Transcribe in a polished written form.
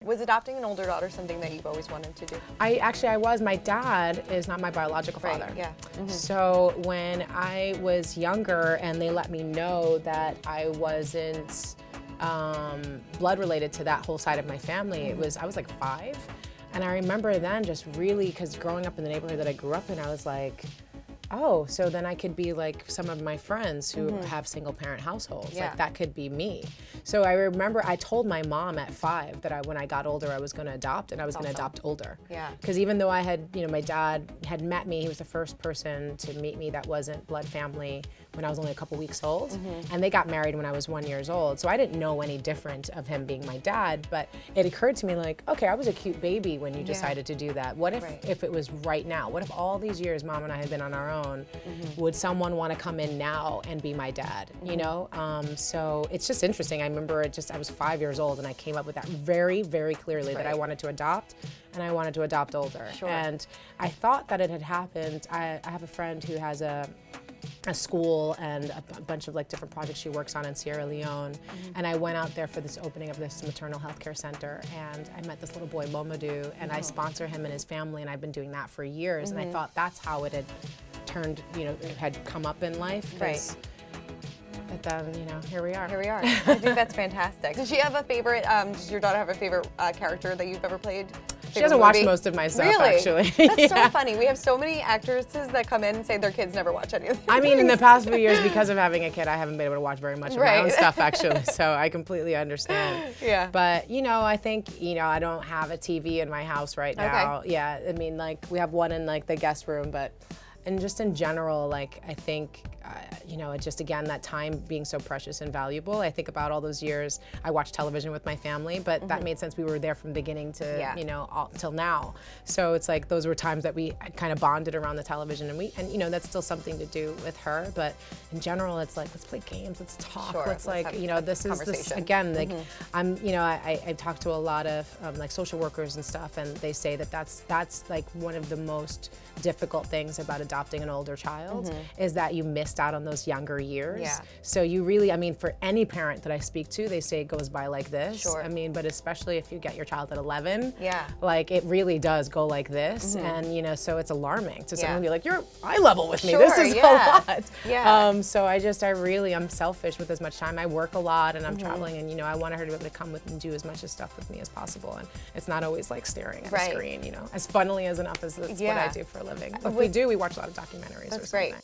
Was adopting an older daughter something that you've always wanted to do? I was. My dad is not my biological father. Right, yeah. Mm-hmm. So when I was younger and they let me know that I wasn't blood related to that whole side of my family, I was like 5. And I remember then just really, because growing up in the neighborhood that I grew up in, I was like, oh, so then I could be like some of my friends who have single parent households. Yeah. Like that could be me. So I remember I told my mom at 5 that when I got older, I was going to adopt, and I was going to adopt older. Yeah. Because even though I had, my dad had met me, he was the first person to meet me that wasn't blood family when I was only a couple weeks old. And they got married when I was 1 year old. So I didn't know any different of him being my dad, but it occurred to me like, okay, I was a cute baby when you decided to do that. What if it was right now? What if all these years Mom and I had been on our own? Would someone want to come in now and be my dad? You know? So it's just interesting. I remember I was 5 years old and I came up with that very, very clearly that I wanted to adopt, and I wanted to adopt older. Sure. And I thought that it had happened. I have a friend who has a school and a bunch of like different projects she works on in Sierra Leone. And I went out there for this opening of this maternal health care center, and I met this little boy, Momadou, and I sponsor him and his family, and I've been doing that for years. And I thought that's how it had turned, it had come up in life. Right. But then, here we are. Here we are. I think that's fantastic. Does she have a favorite, does your daughter have a favorite character that you've ever played? She doesn't watch most of my stuff, actually. That's so funny. We have so many actresses that come in and say their kids never watch any of their I mean, in the past few years, because of having a kid, I haven't been able to watch very much of my own stuff, actually, so I completely understand. Yeah. But, I think, I don't have a TV in my house right now. Okay. Yeah, I mean, like, we have one in, like, the guest room, but, and just in general, like, I think, just again, that time being so precious and valuable. I think about all those years I watched television with my family, but that made sense. We were there from beginning to, till now. So it's like those were times that we kind of bonded around the television, and that's still something to do with her. But in general, it's like, let's play games, let's talk, let's this again, like I talk to a lot of like social workers and stuff, and they say that that's like one of the most difficult things about adopting an older child is that you missed out on those younger years. Yeah. So you really, I mean, for any parent that I speak to, they say it goes by like this. Sure. I mean, but especially if you get your child at 11, yeah, like it really does go like this. And so it's alarming to someone be like, you're eye level with me. This is a lot. Yeah. So I'm selfish with as much time. I work a lot and I'm traveling, and I want her to be able to come with and do as much stuff with me as possible. And it's not always like staring at a screen, as funnily as enough as that's what I do for a living. If we watch a lot of documentaries or something. Great.